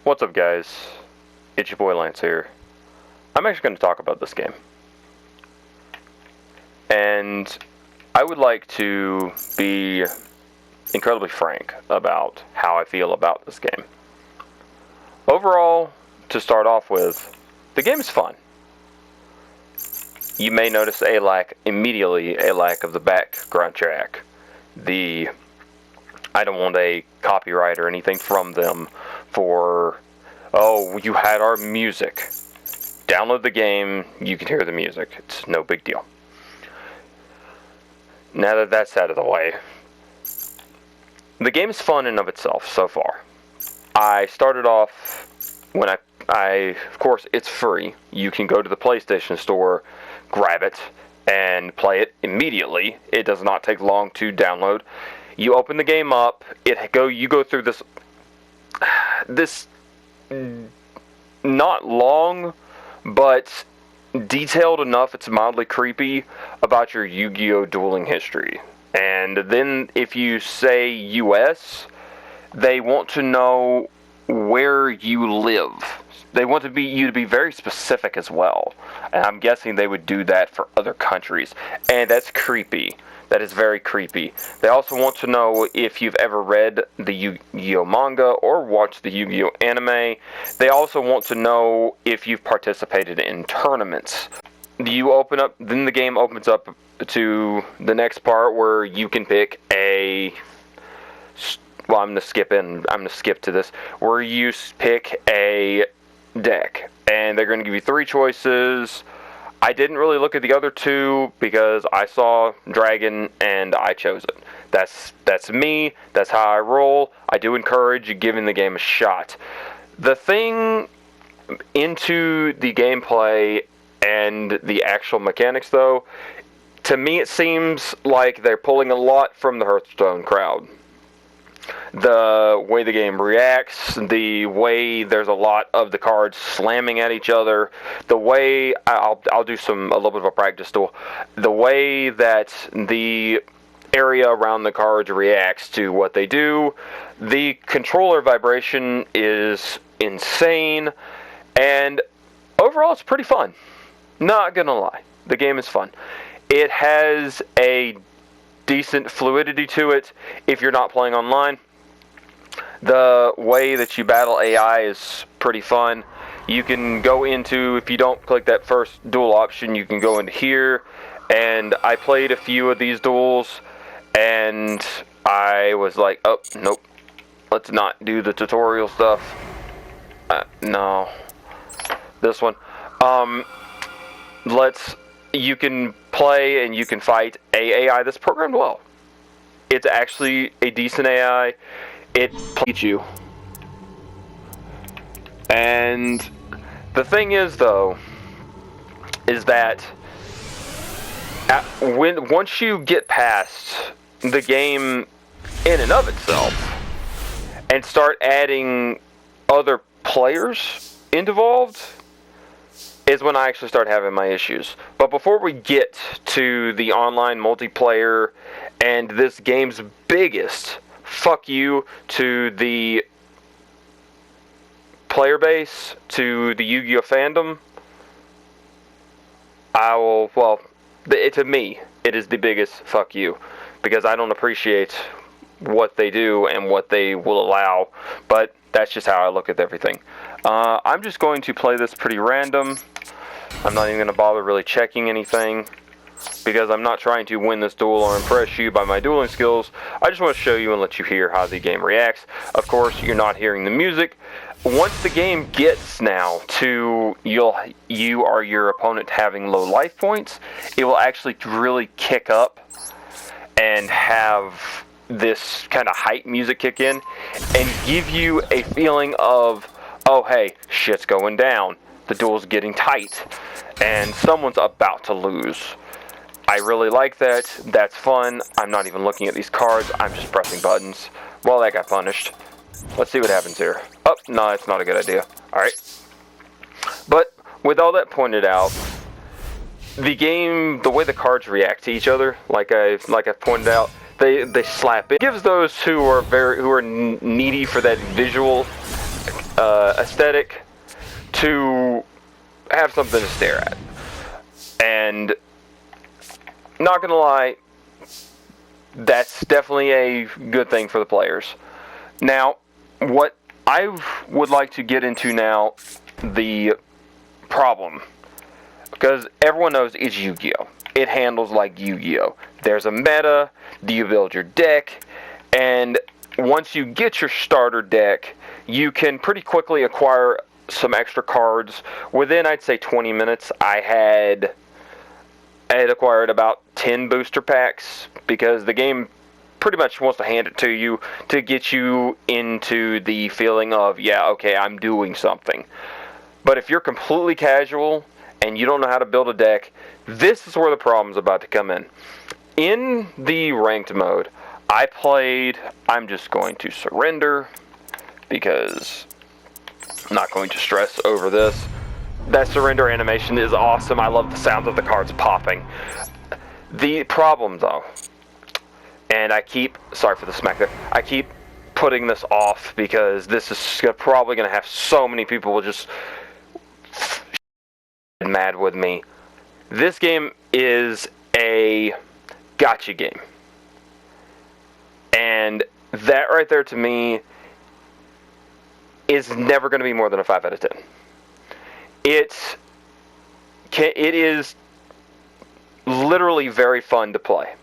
What's up, guys? It's your boy Lance here. I'm actually going to talk about this game. And I would like to be incredibly frank about how I feel about this game. Overall, to start off with, the game is fun. You may notice immediately a lack of the background track. I don't want a copyright or anything from them for, oh, you had our music. Download the game, you can hear the music. It's no big deal. Now that that's out of the way, the game is fun in of itself so far. I started off when of course, it's free. You can go to the PlayStation Store, grab it, and play it immediately. It does not take long to download. You open the game up, you go through this not long, but detailed enough it's mildly creepy about your Yu-Gi-Oh! Dueling history. And then if you say US, they want to know where you live. They want you to be very specific as well. And I'm guessing they would do that for other countries. And that's creepy. That is very creepy. They also want to know if you've ever read the Yu-Gi-Oh! Manga or watched the Yu-Gi-Oh! Anime. They also want to know if you've participated in tournaments. Then the game opens up to the next part where you can pick I'm going to skip to this, where you pick a deck. And they're going to give you 3 choices. I didn't really look at the other 2 because I saw Dragon and I chose it. That's me. That's how I roll. I do encourage you giving the game a shot. The thing into the gameplay and the actual mechanics, though, to me it seems like they're pulling a lot from the Hearthstone crowd. The way the game reacts, the way there's a lot of the cards slamming at each other, the way I'll do a little bit of a practice duel. The way that the area around the cards reacts to what they do. The controller vibration is insane, and overall it's pretty fun. Not gonna lie, the game is fun. It has a decent fluidity to it if you're not playing online. The way that you battle AI is pretty fun. You can go into, if you don't click that first duel option, you can go into here, and I played a few of these duels, and I was like, oh, nope, let's not do the tutorial stuff. No. This one. You can play and you can fight AI that's programmed well. It's actually a decent AI. It plays you. And the thing is, though, is that once you get past the game in and of itself and start adding other players involved, is when I actually start having my issues. But before we get to the online multiplayer and this game's biggest fuck you to the player base, to the Yu-Gi-Oh! Fandom, to me, it is the biggest fuck you, because I don't appreciate what they do and what they will allow, but that's just how I look at everything. I'm just going to play this pretty random. I'm not even going to bother really checking anything, because I'm not trying to win this duel or impress you by my dueling skills. I just want to show you and let you hear how the game reacts. Of course, you're not hearing the music. Once the game gets now to you or your opponent having low life points, it will actually really kick up and have this kind of hype music kick in and give you a feeling of, oh hey, shit's going down. The duel's getting tight and someone's about to lose. I really like that. That's fun. I'm not even looking at these cards. I'm just pressing buttons. Well, that got punished. Let's see what happens here. Oh, no, that's not a good idea. Alright. But with all that pointed out, the game, the way the cards react to each other, like I've pointed out, they slap it. It gives those who are needy for that visual aesthetic to have something to stare at. And not gonna lie, that's definitely a good thing for the players. Now, what I would like to get into now, the problem, because everyone knows it's Yu-Gi-Oh! It handles like Yu-Gi-Oh! There's a meta, you build your deck, and once you get your starter deck, you can pretty quickly acquire some extra cards. Within, I'd say, 20 minutes, I had acquired about 10 booster packs, because the game pretty much wants to hand it to you to get you into the feeling of, yeah, okay, I'm doing something. But if you're completely casual and you don't know how to build a deck, this is where the problem's about to come in. In the ranked mode, I'm just going to surrender, because I'm not going to stress over this. That surrender animation is awesome. I love the sound of the cards popping. The problem, though, and sorry for the smack there, I keep putting this off because this is probably going to have so many people will just mad with me. This game is a gotcha game. And that right there, to me, is never going to be more than a 5 out of 10. It is literally very fun to play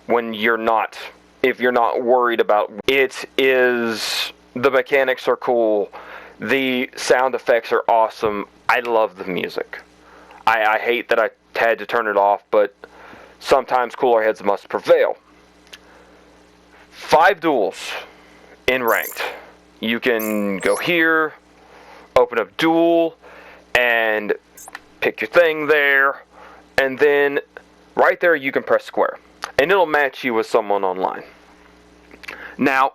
if you're not worried about it. The mechanics are cool, the sound effects are awesome. I love the music. I hate that I had to turn it off, but sometimes cooler heads must prevail. 5 duels in ranked. You can go here, open up Duel, and pick your thing there, and then right there you can press square, and it'll match you with someone online. Now,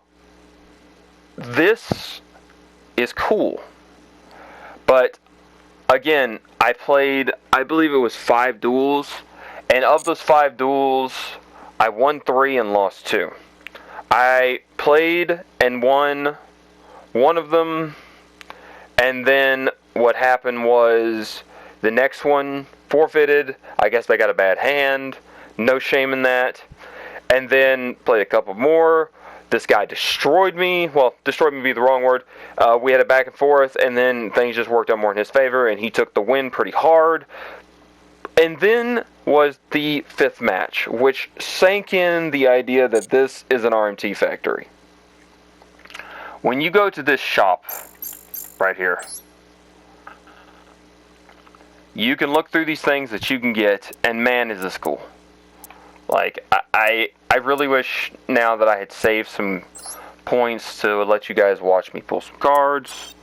this is cool, but again, I believe it was 5 duels, and of those 5 duels, I won 3 and lost 2. I played and won one of them, and then what happened was the next one forfeited. I guess they got a bad hand. No shame in that. And then played a couple more. This guy destroyed me. Well, destroyed me would be the wrong word. We had a back and forth, and then things just worked out more in his favor, and he took the win pretty hard. And then was the 5th match, which sank in the idea that this is an RMT factory. When you go to this shop right here, you can look through these things that you can get, and man, is this cool. Like, I really wish now that I had saved some points to let you guys watch me pull some cards,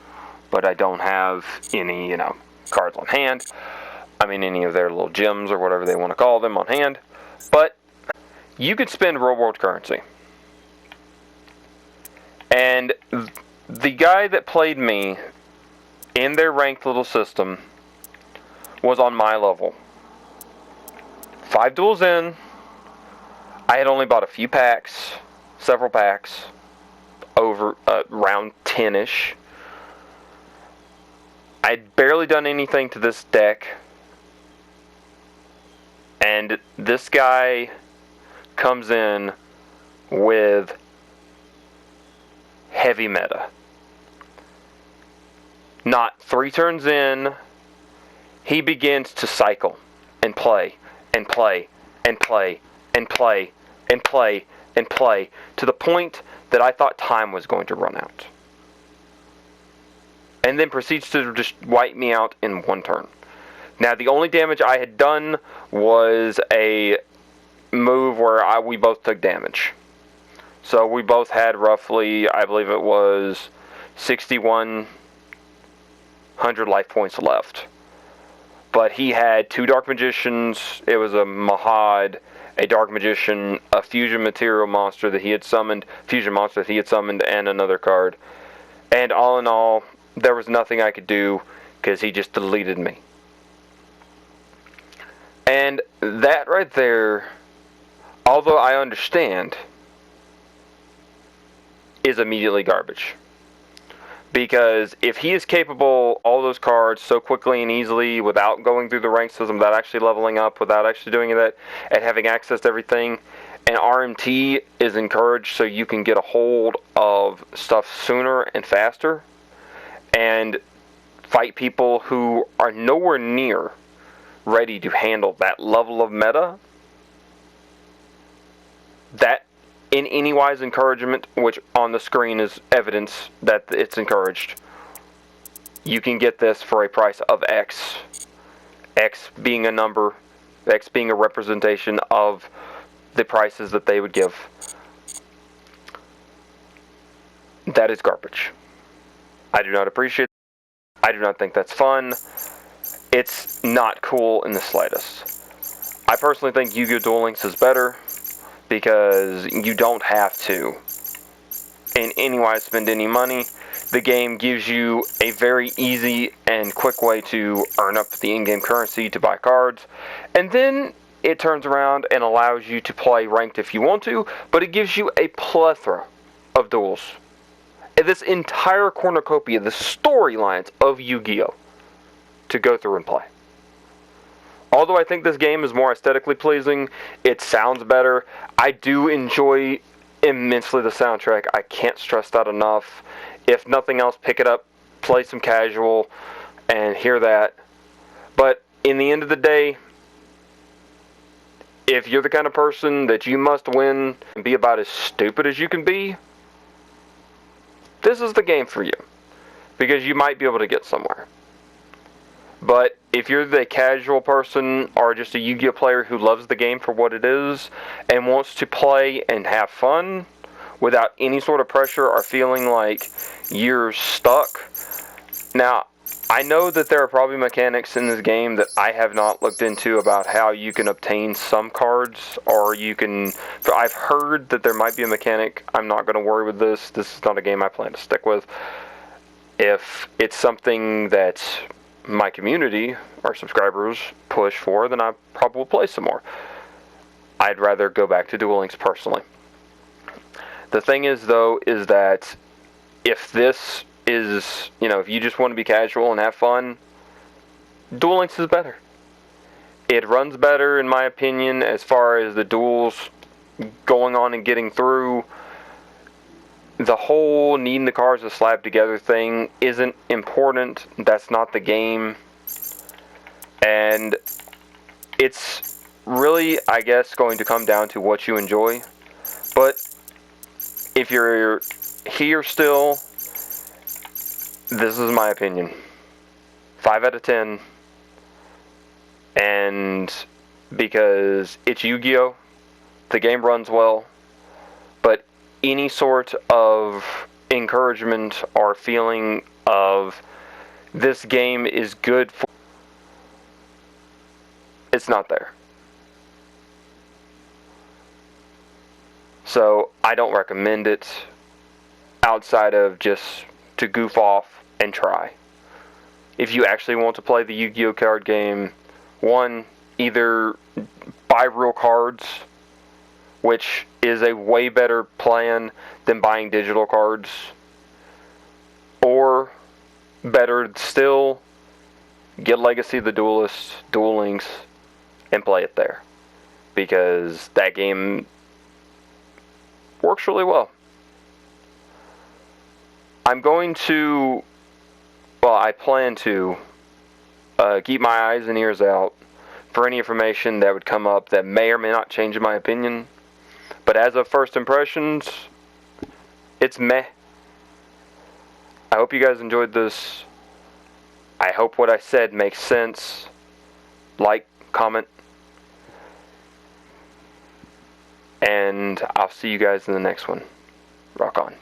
but I don't have any, cards on hand. I mean, any of their little gems or whatever they want to call them on hand. But you could spend real world currency. And the guy that played me in their ranked little system was on my level. 5 duels in, I had only bought a few packs, several packs, over around 10-ish. I'd barely done anything to this deck. And this guy comes in with heavy meta. Not 3 turns in, he begins to cycle and play and play and play and play and play and play to the point that I thought time was going to run out. And then proceeds to just wipe me out in 1 turn. Now, the only damage I had done was a move where we both took damage. So we both had roughly, I believe it was 6,100 life points left. But he had 2 Dark Magicians, it was a Mahad, a Dark Magician, a Fusion Material monster that he had summoned, and another card. And all in all, there was nothing I could do because he just deleted me. And that right there, although I understand, is immediately garbage. Because if he is capable all those cards so quickly and easily without going through the rank system, without actually leveling up, without actually doing that, and having access to everything, and RMT is encouraged so you can get a hold of stuff sooner and faster, and fight people who are nowhere near ready to handle that level of meta, that in any wise encouragement, which on the screen is evidence that it's encouraged, you can get this for a price of X. X being a number, X being a representation of the prices that they would give. That is garbage. I do not appreciate it. I do not think that's fun. It's not cool in the slightest. I personally think Yu-Gi-Oh! Duel Links is better, because you don't have to in any way spend any money. The game gives you a very easy and quick way to earn up the in-game currency to buy cards, and then it turns around and allows you to play ranked if you want to, but it gives you a plethora of duels. And this entire cornucopia, the storylines of Yu-Gi-Oh! To go through and play. Although I think this game is more aesthetically pleasing, it sounds better. I do enjoy immensely the soundtrack. I can't stress that enough. If nothing else, pick it up, play some casual, and hear that. But in the end of the day, if you're the kind of person that you must win and be about as stupid as you can be, this is the game for you. Because you might be able to get somewhere. But if you're the casual person or just a Yu-Gi-Oh! Player who loves the game for what it is and wants to play and have fun without any sort of pressure or feeling like you're stuck. Now, I know that there are probably mechanics in this game that I have not looked into about how you can obtain some cards, or you can... I've heard that there might be a mechanic. I'm not going to worry with this. This is not a game I plan to stick with. If it's something that my community or subscribers push for, then I probably will play some more. I'd rather go back to Duel Links personally. The thing is, though, is that if this is, if you just want to be casual and have fun, Duel Links is better. It runs better, in my opinion, as far as the duels going on and getting through. The whole needing the cards to slap together thing isn't important. That's not the game. And it's really, I guess, going to come down to what you enjoy. But if you're here still, this is my opinion. 5 out of 10. And because it's Yu-Gi-Oh! The game runs well. But any sort of encouragement or feeling of this game is good for, it's not there. So I don't recommend it outside of just to goof off and try. If you actually want to play the Yu-Gi-Oh! Card game, one, either buy real cards, which is a way better plan than buying digital cards, or better still, get Legacy of the Duelist, Duel Links, and play it there, because that game works really well. I'm going to, I plan to keep my eyes and ears out for any information that would come up that may or may not change my opinion. But as of first impressions, it's meh. I hope you guys enjoyed this. I hope what I said makes sense. Like, comment. And I'll see you guys in the next one. Rock on.